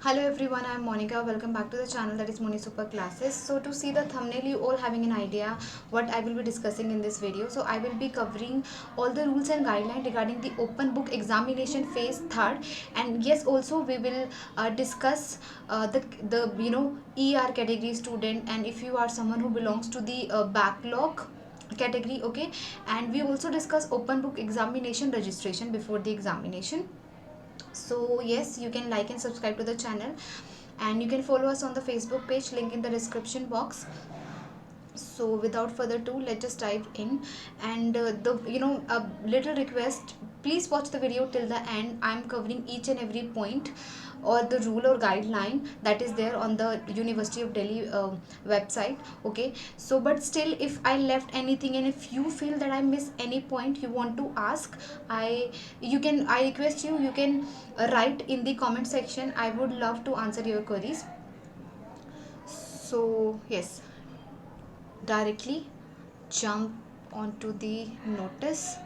Hello everyone, I am Monica. Welcome back to the channel that is Moni Super Classes. So to see the thumbnail, you all having an idea what I will be discussing in this video. So I will be covering all the rules and guidelines regarding the open book examination phase third, and yes, also we will discuss the ER category student, and if you are someone who belongs to the backlog category, okay, and we also discuss open book examination registration before the examination. So yes, you can like and subscribe to the channel, and you can follow us on the Facebook page, link in the description box. So without further ado, let's just dive in. And a little request, please watch the video till the end. I'm covering each and every point or the rule or guideline that is there on the University of Delhi website, okay. So but still, if I left anything and if you feel that I miss any point you want to ask, I request you can write in the comment section. I would love to answer your queries. So yes, directly jump onto the notice.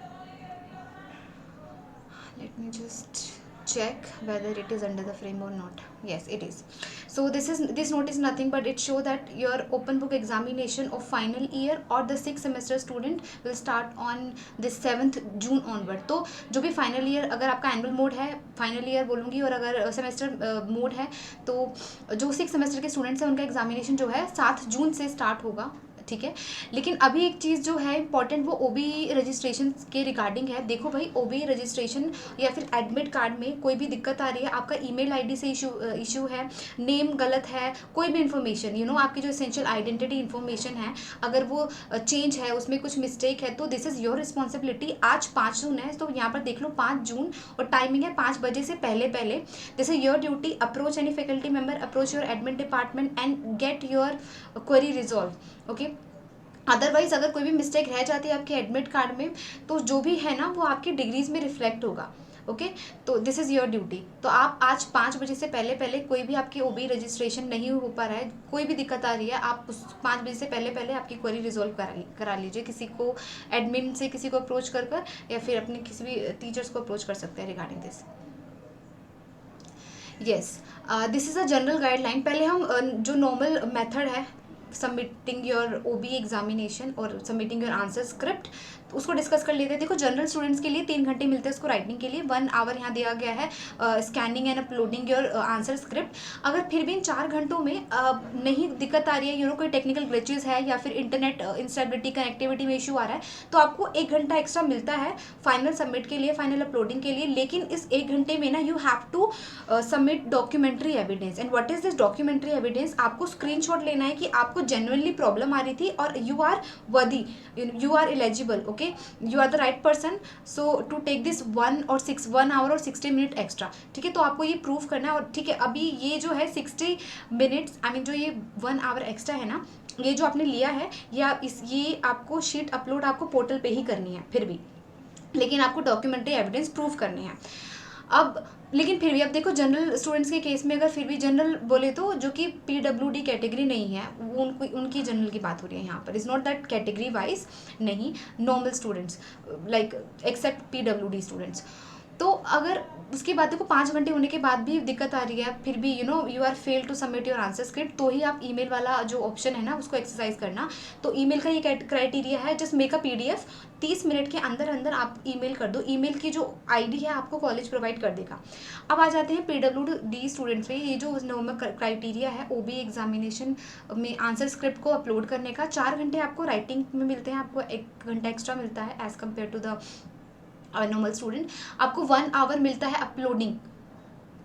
Let me just check whether it is under the frame or not. Yes, it is. So this note is nothing but it show that your open book examination of final year or the 6th semester student will start on the 7th June onward. तो जो भी final year, अगर आपका annual mode है final year बोलूँगी, और अगर semester mode है तो जो 6 सेमेस्टर के स्टूडेंट्स हैं उनका एग्जामिनेशन जो है 7 जून से स्टार्ट होगा, ठीक है। लेकिन अभी एक चीज़ जो है इंपॉर्टेंट, वो ओबी रजिस्ट्रेशन के रिगार्डिंग है। देखो भाई, ओबी रजिस्ट्रेशन या फिर एडमिट कार्ड में कोई भी दिक्कत आ रही है, आपका ईमेल आईडी से इशू है, नेम गलत है, कोई भी इन्फॉर्मेशन आपकी जो एसेंशियल आइडेंटिटी इन्फॉर्मेशन है, अगर वो चेंज है, उसमें कुछ मिस्टेक है, तो दिस इज़ योर रिस्पॉन्सिबिलिटी। आज 5 जून है, तो यहाँ पर देख लो 5 जून और टाइमिंग है 5 बजे से पहले पहले। This is your duty. Approach any faculty member, approach your admit department and get your query resolve, okay. Otherwise अगर कोई भी मिस्टेक रह जाती है आपके एडमिट कार्ड में, तो जो भी है ना वो आपकी डिग्रीज में रिफ्लेक्ट होगा, ओके। तो दिस इज़ योर ड्यूटी। तो आप आज 5 बजे से पहले पहले, कोई भी आपकी ओबी रजिस्ट्रेशन नहीं हो पा रहा है, कोई भी दिक्कत आ रही है, आप उस 5 बजे से पहले पहले आपकी क्वेरी रिजॉल्व करा लीजिए। किसी को एडमिन से किसी को अप्रोच कर या फिर अपने किसी भी टीचर्स को अप्रोच कर सकते हैं regarding this. Yes, this is a general guideline. पहले हम जो नॉर्मल मेथड है सबमिटिंग योर ओबी एग्जामिनेशन और सबमिटिंग योर आंसर स्क्रिप्ट, तो उसको डिस्कस कर लेते हैं। देखो, जनरल स्टूडेंट्स के लिए 3 घंटे मिलते हैं उसको राइटिंग के लिए, 1 आवर यहाँ दिया गया है scanning and uploading your answer script. अगर फिर भी इन 4 घंटों में नहीं दिक्कत आ रही है, कोई टेक्निकल ग्लिचेस है या फिर इंटरनेट इंस्टेबिलिटी कनेक्टिविटी में इशू आ रहा है, तो आपको 1 घंटा एक्स्ट्रा मिलता है फाइनल सबमिट के लिए, फाइनल अपलोडिंग के लिए। लेकिन इस 1 घंटे में ना you have to submit documentary evidence. And what is this documentary evidence? आपको स्क्रीनशॉट लेना है कि आपको जेन्युइनली प्रॉब्लम आ रही थी और you are worthy, you are eligible, okay, you are the right person, so to take this 1 hour और 60 minute extra, ठीक है। तो आपको ये प्रूव करना है। और ठीक है, अभी ये जो है 60 मिनट्स, आई मीन जो ये 1 आवर एक्स्ट्रा है ना, ये जो आपने लिया है, ये आपको शीट अपलोड आपको पोर्टल पे ही करनी है फिर भी, लेकिन आपको डॉक्यूमेंट्री एविडेंस प्रूव करने हैं। अब लेकिन फिर भी अब देखो, जनरल स्टूडेंट्स के केस में अगर फिर भी जनरल बोले तो जो कि PWD कैटेगरी नहीं है, वो उनकी जनरल की बात हो रही है यहाँ पर। Is not that category wise, नहीं, normal students like except PWD students. तो अगर उसके बाद देखो 5 घंटे होने के बाद भी दिक्कत आ रही है, फिर भी you are fail to submit your answer script, तो ही आप ईमेल वाला जो ऑप्शन है ना उसको एक्सरसाइज करना। तो ईमेल का ये क्राइटेरिया है, just make a PDF, 30 minute के अंदर अंदर आप ईमेल कर दो। ईमेल की जो ID है आपको कॉलेज प्रोवाइड कर देगा। अब आ जाते हैं PWD स्टूडेंट्स पे। ये जो नॉर्मल क्राइटेरिया है OB एग्जामिनेशन में आंसर स्क्रिप्ट को अपलोड करने का, 4 घंटे आपको राइटिंग में मिलते हैं, आपको 1 घंटा एक्स्ट्रा मिलता है as compared to the normal student. आपको 1 आवर मिलता है अपलोडिंग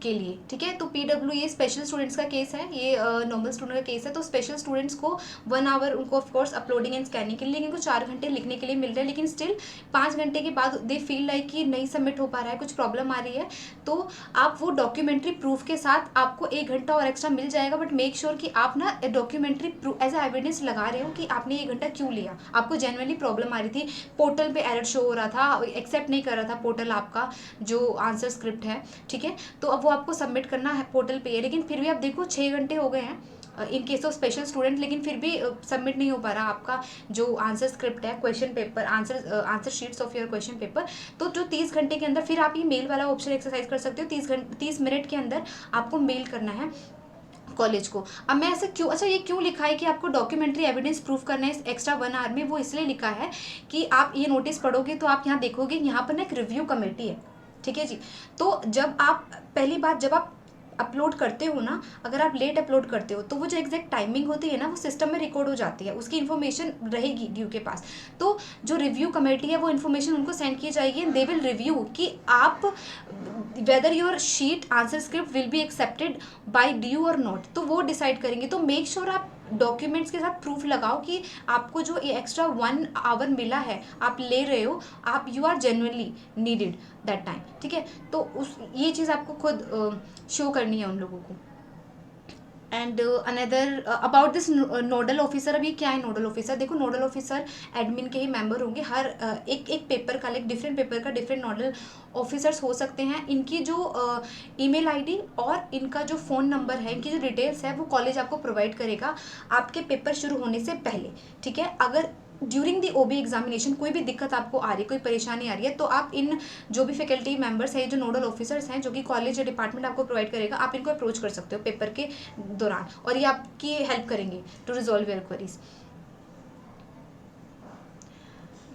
के लिए, ठीक है। तो PW ये स्पेशल स्टूडेंट्स का केस है, ये नॉर्मल स्टूडेंट का केस है। तो स्पेशल स्टूडेंट्स को 1 आवर उनको of course uploading and scanning के लिए, लेकिन इनको 4 घंटे लिखने के लिए मिल रहे हैं। लेकिन स्टिल 5 घंटे के बाद दे फील लाइक कि नहीं सबमिट हो पा रहा है, कुछ प्रॉब्लम आ रही है, तो आप वो डॉक्यूमेंट्री प्रूफ के साथ आपको 1 घंटा और एक्स्ट्रा मिल जाएगा। बट मेक श्योर कि आप ना documentary proof as a evidence लगा रहे हो कि आपने 1 घंटा क्यों लिया, आपको जेन्युइनली प्रॉब्लम आ रही थी, पोर्टल पे एरर शो हो रहा था, एक्सेप्ट नहीं कर रहा था पोर्टल आपका जो आंसर स्क्रिप्ट है, ठीक है। तो अब वो आपको सबमिट करना है पोर्टल पे है। लेकिन फिर भी आप देखो 6 घंटे हो गए हैं, in case of special student, लेकिन फिर भी सबमिट नहीं हो पा रहा आपका जो आंसर स्क्रिप्ट है, question paper, answer sheets of your question paper, तो जो 30 घंटे के अंदर फिर आप ये मेल वाला ऑप्शन एक्सरसाइज कर सकते हो। 30 मिनट के अंदर आपको मेल करना है कॉलेज को। अब मैं ऐसे क्यों, अच्छा ये क्यों लिखा है कि आपको डॉक्यूमेंट्री एविडेंस प्रूफ करना है एक्स्ट्रा 1 आवर में, वो इसलिए लिखा है कि आप ये नोटिस पढ़ोगे तो आप यहाँ देखोगे यहाँ पर ना एक रिव्यू कमेटी है, ठीक है जी। तो जब आप पहली बात जब आप अपलोड करते हो ना, अगर आप लेट अपलोड करते हो तो वो जो एग्जैक्ट टाइमिंग होती है ना वो सिस्टम में रिकॉर्ड हो जाती है, उसकी इन्फॉर्मेशन रहेगी ड्यू के पास। तो जो रिव्यू कमेटी है वो इन्फॉर्मेशन उनको सेंड की जाएगी एंड दे विल रिव्यू कि आप whether your sheet answer script will be accepted by due और नॉट, तो वो डिसाइड करेंगे। तो मेक श्योर आप डॉक्यूमेंट्स के साथ प्रूफ लगाओ कि आपको जो ये एक्स्ट्रा 1 आवर मिला है, आप ले रहे हो, आप you are genuinely needed that time, ठीक है। तो उस ये चीज़ आपको खुद शो करनी है उन लोगों को। And another about this nodal officer, अब ये क्या है नोडल ऑफिसर? देखो नोडल ऑफिसर एडमिन के ही मेंबर होंगे, हर एक पेपर का, लाइक डिफरेंट पेपर का डिफरेंट नोडल ऑफिसर्स हो सकते हैं। इनकी जो ईमेल आईडी और इनका जो फ़ोन नंबर है, इनकी जो डिटेल्स है वो कॉलेज आपको प्रोवाइड करेगा आपके पेपर शुरू होने से पहले, ठीक है। अगर ड्यूरिंग दी ओबी एग्जामिनेशन कोई भी दिक्कत आपको आ रही है, कोई परेशानी आ रही है, तो आप इन जो भी फैकल्टी मेंबर्स हैं, जो नोडल ऑफिसर्स हैं, जो कि कॉलेज या डिपार्टमेंट आपको प्रोवाइड करेगा, आप इनको अप्रोच कर सकते हो पेपर के दौरान और ये आपकी हेल्प करेंगे to resolve your queries.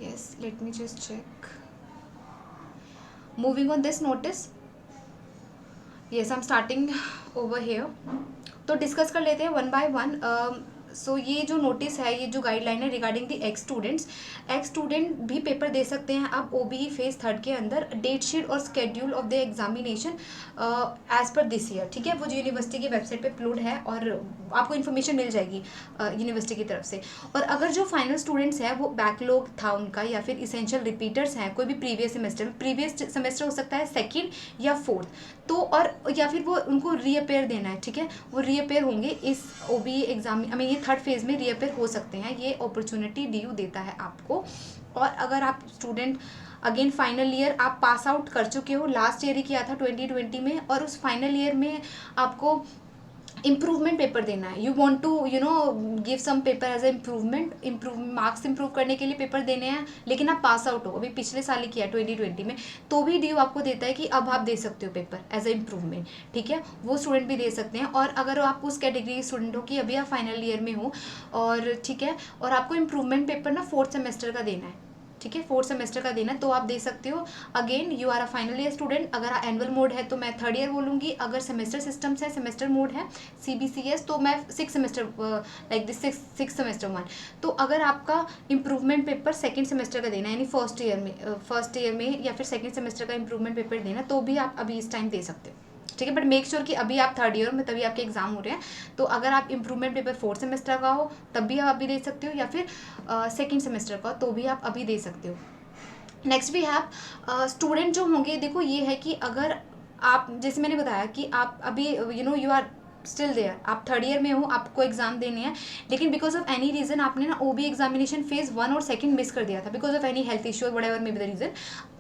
Yes, let me just check. Moving on this notice, yes I am starting over here. तो डिस्कस कर लेते हैं वन बाय वन। सो ये जो नोटिस है, ये जो गाइडलाइन है रिगार्डिंग दी एक्स स्टूडेंट भी पेपर दे सकते हैं अब ओबीई फेज 3 के अंदर। डेट शीट और schedule of the examination as per this year, ठीक है, वो जो यूनिवर्सिटी की वेबसाइट पे अपलोड है और आपको इन्फॉर्मेशन मिल जाएगी यूनिवर्सिटी की तरफ से। और अगर जो फाइनल स्टूडेंट्स हैं वो बैकलॉग था उनका या फिर इसेंशियल रिपीटर्स हैं कोई भी प्रीवियस सेमेस्टर हो सकता है 2nd या 4th, तो और या फिर वो उनको रीअपेयर देना है, ठीक है, वो रीअपेयर होंगे इस ओबी एग्जाम, आई मीन ये 3rd फेज में रीअपेयर हो सकते हैं, ये अपॉर्चुनिटी डीयू देता है आपको। और अगर आप स्टूडेंट अगेन फाइनल ईयर आप पास आउट कर चुके हो, लास्ट ईयर ही किया था 2020 में, और उस फाइनल ईयर में आपको इम्प्रूवमेंट पेपर देना है, you want to give some paper as a marks improve करने के लिए पेपर देने हैं, लेकिन आप पास आउट हो, अभी पिछले साल ही किया 2020 में, तो भी डीयू आपको देता है कि अब आप दे सकते हो पेपर एज ए इम्प्रूवमेंट, ठीक है, वो स्टूडेंट भी दे सकते हैं। और अगर आप उस कैटेगरी के स्टूडेंट हो कि अभी आप फाइनल ईयर में हो और ठीक है, और आपको इम्प्रूवमेंट पेपर ना 4th सेमेस्टर का देना है, ठीक है, 4th सेमेस्टर का देना, तो आप दे सकते हो। Again you are a final year student, अगर एनुअल मोड है तो मैं 3rd ईयर बोलूँगी, अगर सेमेस्टर सिस्टम्स है, सेमेस्टर मोड है CBCS, तो मैं 6 सेमेस्टर लाइक दिस 6 सेमेस्टर 1। तो अगर आपका इम्प्रूवमेंट पेपर 2nd सेमेस्टर का देना है, यानी फर्स्ट ईयर में या फिर 2nd सेमेस्टर का इम्प्रूवमेंट पेपर देना, तो भी आप अभी इस टाइम दे सकते हो, ठीक है। बट मेक श्योर कि अभी आप 3rd ईयर में, तभी आपके एग्जाम हो रहे हैं, तो अगर आप इम्प्रूवमेंट पेपर 4th सेमेस्टर का हो तब भी आप अभी दे सकते हो, या फिर 2nd सेमेस्टर का तो भी आप अभी दे सकते हो। नेक्स्ट वी हैव स्टूडेंट जो होंगे, देखो ये है कि अगर आप, जैसे मैंने बताया कि आप अभी यू आर स्टिल देयर, आप 3rd ईयर में हो, आपको एग्जाम देने हैं, लेकिन बिकॉज ऑफ एनी रीज़न आपने ना ओबी एग्जामिनेशन फेज 1 और 2nd मिस कर दिया था because of any health issue और whatever may be the reason,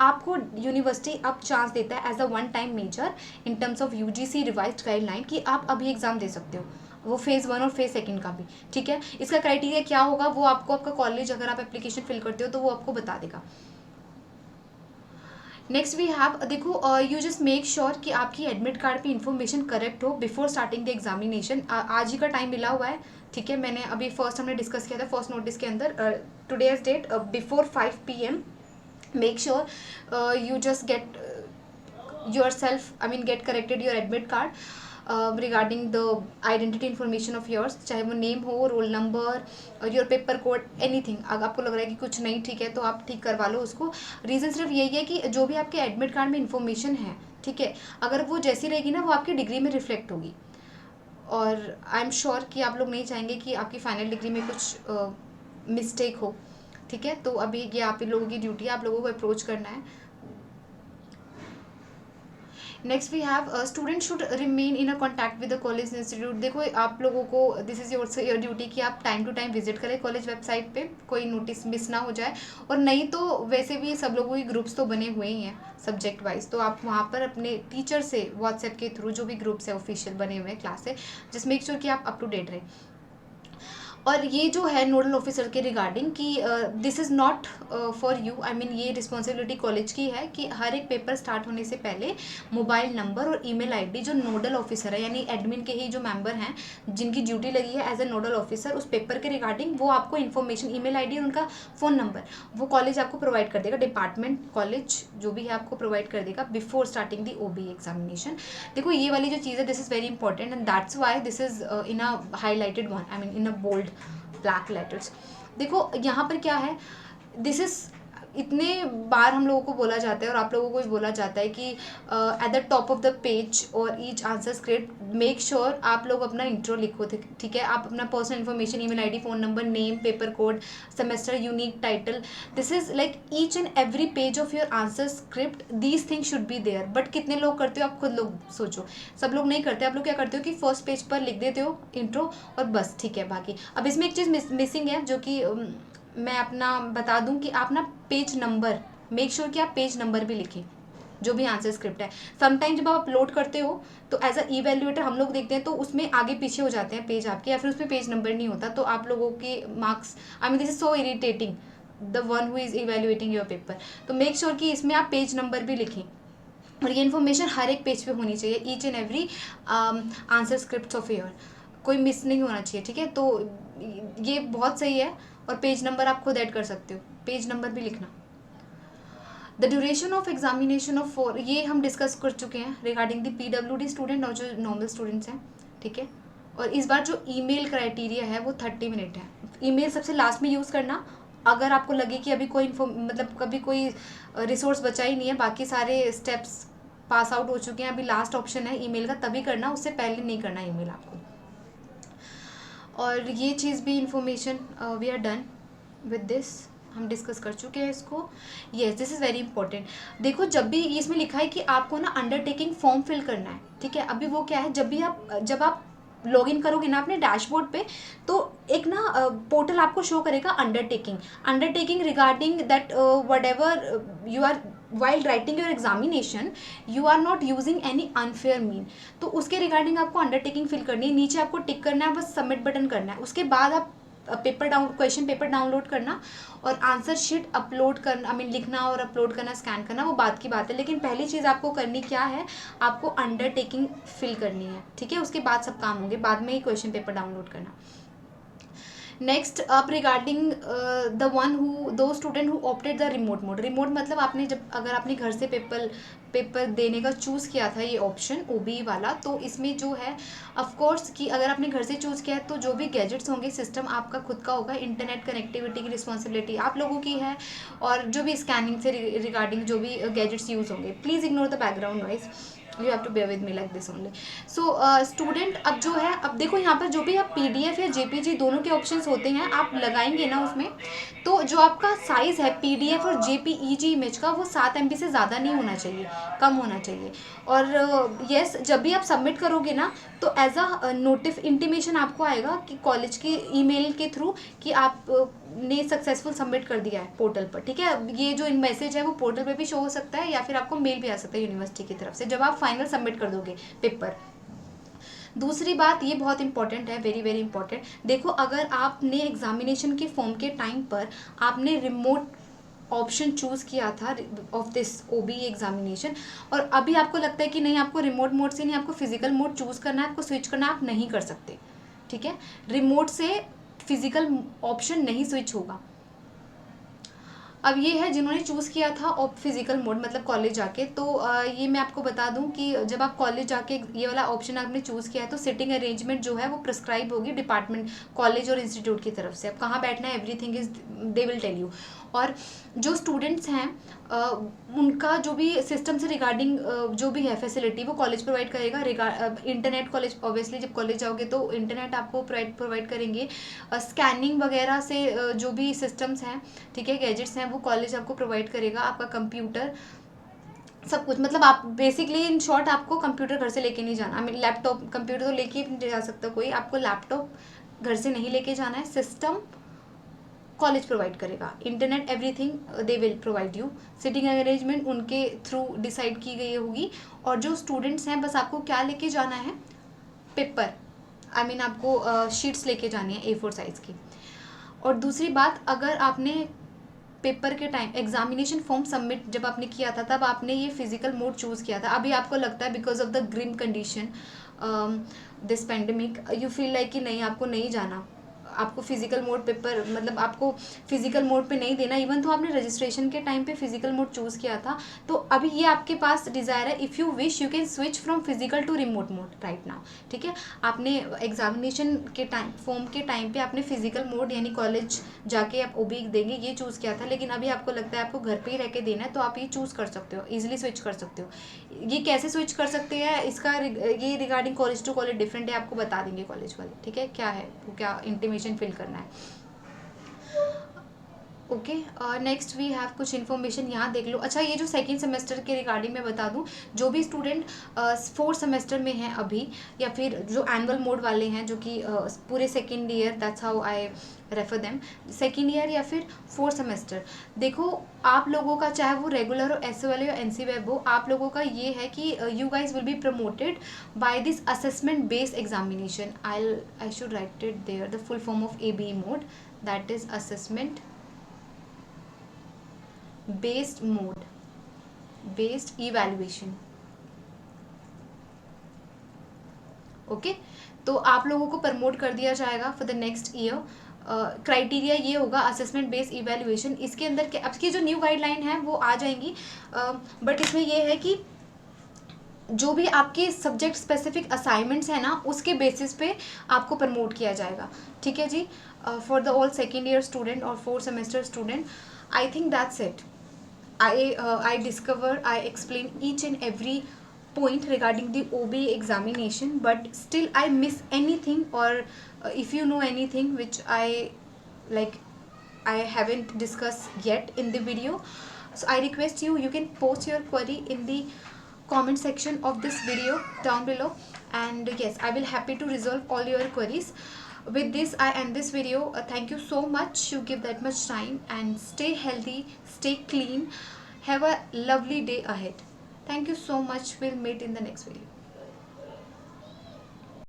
आपको यूनिवर्सिटी अब चांस देता है as a 1 time measure in terms of UGC revised guideline कि आप अभी एग्जाम दे सकते हो, वो फेज़ 1 और फेज़ 2 का भी, ठीक है। इसका क्राइटेरिया क्या होगा वो आपको आपका कॉलेज, अगर आप एप्लीकेशन फिल करते हो तो वो आपको बता देगा। नेक्स्ट वी हैव, देखो यू जस्ट मेक श्योर कि आपकी एडमिट कार्ड पे इन्फॉर्मेशन करेक्ट हो बिफोर स्टार्टिंग द एग्जामिनेशन। आज ही का टाइम मिला हुआ है, ठीक है, मैंने अभी फर्स्ट हमने डिस्कस किया था फर्स्ट नोटिस के अंदर, today's date before 5 PM make sure you just get yourself, I mean get corrected your admit card regarding the identity information of yours, चाहे वो नेम हो, roll number, your paper code, anything. अगर आपको लग रहा है कि कुछ नहीं ठीक है तो आप ठीक करवा लो उसको। रीज़न सिर्फ यही है कि जो भी आपके एडमिट कार्ड में इन्फॉर्मेशन है, ठीक है, अगर वो जैसी रहेगी ना वो आपकी डिग्री में रिफ्लेक्ट होगी, और आई एम श्योर कि आप लोग नहीं चाहेंगे कि आपकी फाइनल डिग्री में कुछ मिस्टेक हो, ठीक है। तो अभी ये आप लोगों की ड्यूटी है, आप लोगों को अप्रोच करना है। Next we have student should remain in a contact with the college institute. देखो आप लोगों को दिस इज़ योर ड्यूटी कि आप टाइम टू टाइम विजिट करें कॉलेज वेबसाइट पे, कोई नोटिस मिस ना हो जाए। और नहीं तो वैसे भी सब लोगों के ग्रुप्स तो बने हुए ही हैं सब्जेक्ट वाइज, तो आप वहाँ पर अपने टीचर से व्हाट्सएप के थ्रू जो भी ग्रुप्स है ऑफिशियल बने हुए हैं क्लास से, जस्ट मेक श्योर कि आप अप टू डेट रहें। और ये जो है नोडल ऑफिसर के रिगार्डिंग कि this is not for you, I mean ये रिस्पॉन्सिबिलिटी कॉलेज की है कि हर एक पेपर स्टार्ट होने से पहले मोबाइल नंबर और ईमेल आईडी जो नोडल ऑफिसर है, यानी एडमिन के ही जो मेंबर हैं जिनकी ड्यूटी लगी है एज ए नोडल ऑफिसर उस पेपर के रिगार्डिंग, वो आपको इन्फॉर्मेशन, ईमेल आईडी और उनका फ़ोन नंबर वो कॉलेज आपको प्रोवाइड कर देगा। डिपार्टमेंट कॉलेज जो भी है आपको प्रोवाइड कर देगा before starting the OBE examination. देखो ये वाली जो चीज़ है this is very important and that's why this is in a highlighted one, I mean in a bold black letters. देखो यहाँ पर क्या है, दिस इज इतने बार हम लोगों को बोला जाता है और आप लोगों को भी बोला जाता है कि at the top of the page और each answer script make sure आप लोग अपना इंट्रो लिखो, ठीक है, आप अपना personal information, email ID, phone number, name, paper code, semester, unique title, this is like each and every page of your answer script, these things should be there. But कितने लोग करते हो आप खुद लोग सोचो, सब लोग नहीं करते। आप लोग क्या करते हो कि फर्स्ट पेज पर लिख देते हो इंट्रो और बस, ठीक है। बाकी अब इसमें एक चीज़ मिसिंग है जो कि मैं अपना बता दूं कि आप ना पेज नंबर, मेक श्योर कि आप पेज नंबर भी लिखें जो भी आंसर स्क्रिप्ट है। समटाइम जब आप अपलोड करते हो तो एज अ इवेल्युएटर हम लोग देखते हैं तो उसमें आगे पीछे हो जाते हैं पेज आपके, या फिर उसमें पेज नंबर नहीं होता, तो आप लोगों के marks, I mean this is so irritating the one who is evaluating your paper. तो मेक श्योर कि इसमें आप पेज नंबर भी लिखें और ये इन्फॉर्मेशन हर एक पेज पे होनी चाहिए, each and every answer script of your, कोई मिस नहीं होना चाहिए, ठीक है। तो ये बहुत सही है। और पेज नंबर आप खुद ऐड कर सकते हो, पेज नंबर भी लिखना। The duration of examination of 4, ये हम डिस्कस कर चुके हैं रिगार्डिंग द PWD स्टूडेंट और जो नॉर्मल स्टूडेंट्स हैं, ठीक है। और इस बार जो ईमेल क्राइटेरिया है वो 30 मिनट है। ईमेल सबसे लास्ट में यूज़ करना, अगर आपको लगे कि अभी कोई मतलब कभी कोई रिसोर्स बचा ही नहीं है, बाकी सारे स्टेप्स पास आउट हो चुके हैं, अभी लास्ट ऑप्शन है ईमेल का, तभी करना, उससे पहले नहीं करना ईमेल आपको। और ये चीज़ भी information we are done with this, हम डिस्कस कर चुके हैं इसको। Yes, this is very important. देखो जब भी इसमें लिखा है कि आपको ना अंडरटेकिंग फॉर्म फिल करना है, ठीक है। अभी वो क्या है, जब आप लॉगिन करोगे ना अपने डैशबोर्ड पे, तो एक ना पोर्टल आपको शो करेगा undertaking regarding that whatever you are while writing your examination you are not using any unfair mean. तो उसके रिगार्डिंग आपको अंडरटेकिंग फिल करनी है, नीचे आपको टिक करना है, बस सबमिट बटन करना है। उसके बाद आप क्वेश्चन पेपर डाउनलोड करना और आंसर शीट अपलोड करना, आई मीन लिखना और अपलोड करना, स्कैन करना, वो बात की बात है। लेकिन पहली चीज़ आपको करनी क्या है, आपको अंडरटेकिंग फिल करनी है, ठीक है। उसके बाद सब काम होंगे, बाद में ही क्वेश्चन पेपर डाउनलोड करना। Next up regarding the one who do student who opted the remote mode. Remote मतलब आपने जब अगर आपने घर से पेपर देने का चूज़ किया था ये ऑप्शन OBE वाला, तो इसमें जो है ऑफ कोर्स कि अगर आपने घर से चूज़ किया है तो जो भी गैजेट्स होंगे, सिस्टम आपका खुद का होगा, इंटरनेट कनेक्टिविटी की रिस्पॉन्सिबिलिटी आप लोगों की है, और जो भी स्कैनिंग से रिगार्डिंग जो भी गैजेट्स यूज़ होंगे, please ignore the background noise, you have to bear with me like this only. So student अब जो है, अब देखो यहाँ पर जो भी आप PDF या JPG दोनों के ऑप्शंस होते हैं आप लगाएंगे ना उसमें, तो जो आपका साइज़ है PDF और JPEG इमेज का वो 7 MB से ज़्यादा नहीं होना चाहिए, कम होना चाहिए। और यस जब भी आप सबमिट करोगे ना तो एज अ इंटीमेशन आपको आएगा कि कॉलेज की ईमेल के थ्रू कि आप ने सक्सेसफुल सबमिट कर दिया है पोर्टल पर, ठीक है। ये जो मैसेज है वो पोर्टल पे भी शो हो सकता है या फिर आपको मेल भी आ सकता है यूनिवर्सिटी की तरफ से जब आप फाइनल सबमिट कर दोगे पेपर। दूसरी बात ये बहुत इंपॉर्टेंट है, वेरी वेरी इंपॉर्टेंट। देखो अगर आपने एग्जामिनेशन के फॉर्म के टाइम पर आपने रिमोट ऑप्शन चूज़ किया था ऑफ दिस OBE एग्जामिनेशन, और अभी आपको लगता है कि नहीं आपको रिमोट मोड से नहीं, आपको फिजिकल मोड चूज़ करना है, आपको स्विच करना है, आप नहीं कर सकते, ठीक है। रिमोट से फिजिकल ऑप्शन नहीं स्विच होगा। अब ये है जिन्होंने चूज़ किया था ऑफ फिजिकल मोड मतलब कॉलेज जाके, तो ये मैं आपको बता दूं कि जब आप कॉलेज जाके ये वाला ऑप्शन आपने चूज़ किया है तो सिटिंग अरेंजमेंट जो है वो प्रिस्क्राइब होगी डिपार्टमेंट, कॉलेज और इंस्टीट्यूट की तरफ से। अब कहाँ बैठना है everything is they will tell you. और जो स्टूडेंट्स हैं उनका जो भी सिस्टम से रिगार्डिंग जो भी है फैसिलिटी वो कॉलेज प्रोवाइड करेगा। इंटरनेट कॉलेज ऑब्वियसली जब कॉलेज जाओगे तो इंटरनेट आपको प्रोवाइड करेंगे। स्कैनिंग वगैरह से जो भी सिस्टम्स हैं, ठीक है, गैजेट्स हैं, वो कॉलेज आपको प्रोवाइड करेगा। आपका कंप्यूटर सब कुछ, मतलब आप बेसिकली इन शॉर्ट आपको कंप्यूटर घर से लेके नहीं जाना। आई मीन लैपटॉप, कंप्यूटर तो लेके नहीं जा सकता कोई, आपको लैपटॉप घर से नहीं लेके जाना है। सिस्टम कॉलेज प्रोवाइड करेगा, internet everything they will provide you, sitting arrangement उनके थ्रू डिसाइड की गई होगी। और जो स्टूडेंट्स हैं बस आपको क्या लेके जाना है, पेपर, आई मीन आपको शीट्स लेके जानी है A4 साइज़ की। और दूसरी बात, अगर आपने पेपर के टाइम एग्जामिनेशन फॉर्म सबमिट जब आपने किया था तब आपने ये फिजिकल मोड चूज़ किया था, अभी आपको लगता है because of the grim condition this pandemic you feel like कि नहीं आपको नहीं जाना, आपको फिजिकल मोड पेपर, मतलब आपको फिजिकल मोड पे नहीं देना, इवन तो आपने रजिस्ट्रेशन के टाइम पे फिजिकल मोड चूज़ किया था। तो अभी ये आपके पास डिज़ायर है, if you wish you can switch from physical to remote mode right now, ठीक है। आपने एग्जामिनेशन के टाइम फॉर्म के टाइम पे आपने फिजिकल मोड यानी कॉलेज जाके आप OB देंगे ये चूज़ किया था, लेकिन अभी आपको लगता है आपको घर पे ही रह के देना है, तो आप ये चूज़ कर सकते हो, ईजिली स्विच कर सकते हो। ये कैसे स्विच कर सकते हैं इसका ये regarding college to college different है, आपको बता देंगे कॉलेज वाले, ठीक है, क्या है वो, क्या इंटीमेशन फिल करना है। ओके, नेक्स्ट वी हैव कुछ इन्फॉर्मेशन यहाँ देख लो। अच्छा, ये जो सेकेंड सेमेस्टर के रिगार्डिंग मैं बता दूँ, जो भी स्टूडेंट 4th सेमेस्टर में हैं अभी, या फिर जो एनुअल मोड वाले हैं जो कि पूरे second year, that's how I refer them, second year या फिर 4th सेमेस्टर, देखो आप लोगों का चाहे वो रेगुलर हो, SOL या NC वेब हो, आप लोगों का ये है कि you guys will be promoted by this assessment based examination. I should write it there, the full form of ABE mode, that is assessment based mode, based evaluation. Okay, तो आप लोगों को प्रमोट कर दिया जाएगा for the next year. Criteria ये होगा assessment based evaluation, इसके अंदर के अब की जो न्यू गाइडलाइन है वो आ जाएंगी, बट इसमें ये है कि जो भी आपके सब्जेक्ट स्पेसिफिक असाइनमेंट्स हैं ना उसके बेसिस पे आपको प्रमोट किया जाएगा, ठीक है जी। For the all second year student और 4th semester student, I think that's it. I discovered, I explained each and every point regarding the OBE examination, but still I miss anything, or if you know anything which I haven't discussed yet in the video, so I request you can post your query in the comment section of this video down below, and yes, I will happy to resolve all your queries. With this I end this video. Thank you so much you give that much time, and stay healthy, stay clean, have a lovely day ahead. Thank you so much, we'll meet in the next video.